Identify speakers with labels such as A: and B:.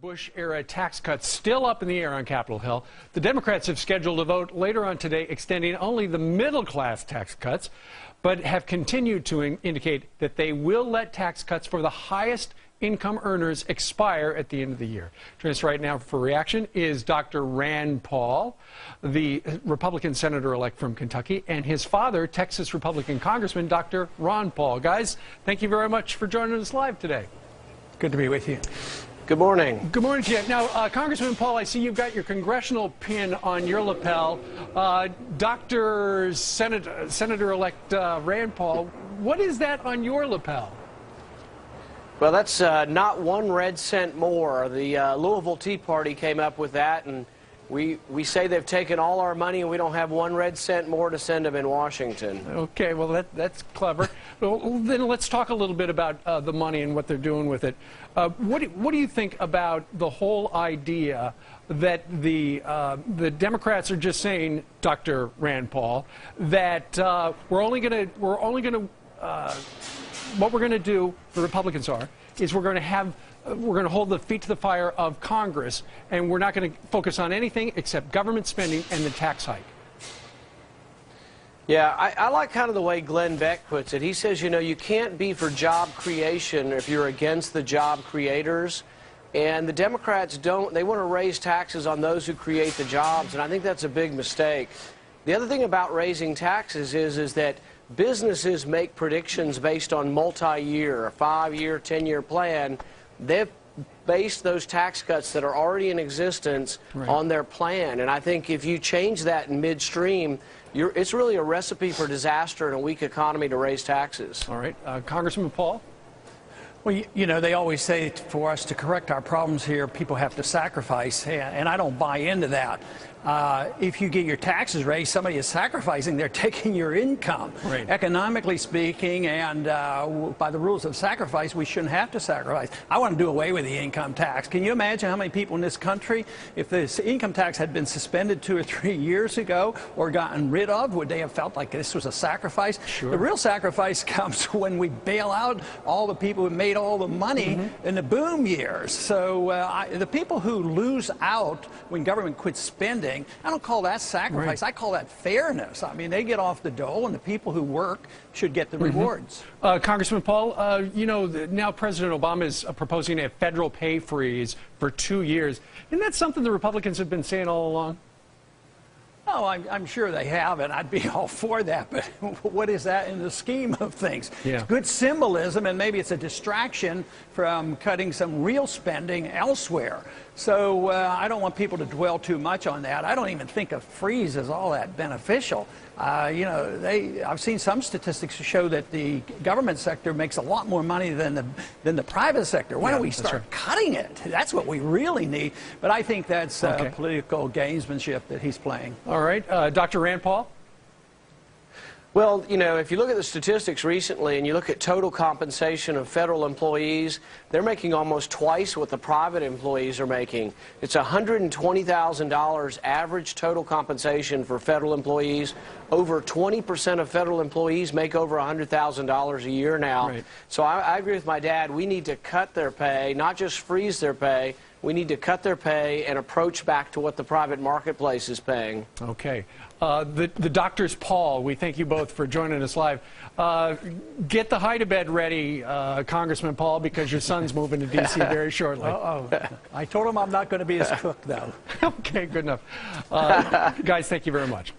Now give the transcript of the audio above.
A: Bush-era tax cuts still up in the air on Capitol Hill. The Democrats have scheduled a vote later on today extending only the middle-class tax cuts, but have continued to indicate that they will let tax cuts for the highest income earners expire at the end of the year. Joining us right now for reaction is Dr. Rand Paul, the Republican senator-elect from Kentucky, and his father, Texas Republican Congressman Dr. Ron Paul. Guys, thank you very much for joining us live today.
B: Good to be with you.
C: Good morning.
A: Good morning to you. Now, Congressman Paul, I see you've got your congressional pin on your lapel. Senator-elect Rand Paul, what is that on your lapel?
C: Well, that's not 1 red cent more. The Louisville Tea Party came up with that, and we say they've taken all our money and we don't have 1 red cent more to send them in Washington.
A: Okay, well, that's clever. Well, then let's talk a little bit about the money and what they're doing with it. What do you think about the whole idea that the Democrats are just saying, Dr. Rand Paul, that what we're going to do, the Republicans is we're going to hold the feet to the fire of Congress, and we're not going to focus on anything except government spending and the tax hike.
C: Yeah, I like kind of the way Glenn Beck puts it. He says, you know, you can't be for job creation if you're against the job creators. And the Democrats they want to raise taxes on those who create the jobs, and I think that's a big mistake. The other thing about raising taxes is that businesses make predictions based on multi-year, a 5-year, 10-year plan. They've based those tax cuts that are already in existence on their plan. And I think if you change that in midstream, it's really a recipe for disaster and a weak economy to raise taxes.
A: All right. Congressman Paul?
B: Well, you know, they always say for us to correct our problems here, people have to sacrifice, and I don't buy into that. If you get your taxes raised, somebody is sacrificing. They're taking your income.
A: Right.
B: Economically speaking, and by the rules of sacrifice, we shouldn't have to sacrifice. I want to do away with the income tax. Can you imagine how many people in this country, if this income tax had been suspended 2 or 3 years ago or gotten rid of, would they have felt like this was a sacrifice?
A: Sure.
B: The real sacrifice comes when we bail out all the people who made all the money in the boom years. So the people who lose out when government quits spending, I don't call that sacrifice. I call that fairness. I mean, they get off the dole, and the people who work should get the rewards.
A: Congressman Paul, you know, now President Obama is proposing a federal pay freeze for 2 years. Isn't that something the Republicans have been saying all along?
B: Oh, I'm sure they have, and I'd be all for that, but what is that in the scheme of things?
A: Yeah.
B: It's good symbolism, and maybe it's a distraction from cutting some real spending elsewhere. So I don't want people to dwell too much on that. I don't even think a freeze is all that beneficial. You know, I've seen some statistics show that the government sector makes a lot more money than the private sector. Why don't we start cutting it? That's what we really need. But I think that's political gamesmanship that he's playing.
A: All right. Dr. Rand Paul?
C: Well, you know, if you look at the statistics recently and you look at total compensation of federal employees, they're making almost twice what the private employees are making. It's $120,000 average total compensation for federal employees. Over 20% of federal employees make over $100,000 a year now.
A: Right.
C: So I agree with my dad. We need to cut their pay, not just freeze their pay. We need to cut their pay and approach back to what the private marketplace is paying.
A: Okay. The doctors, Paul, we thank you both for joining us live. Get the hide-a-bed ready, Congressman Paul, because your son's moving to D.C. very shortly.
B: I told him I'm not going to be his cook, though.
A: Okay, good enough. Guys, thank you very much.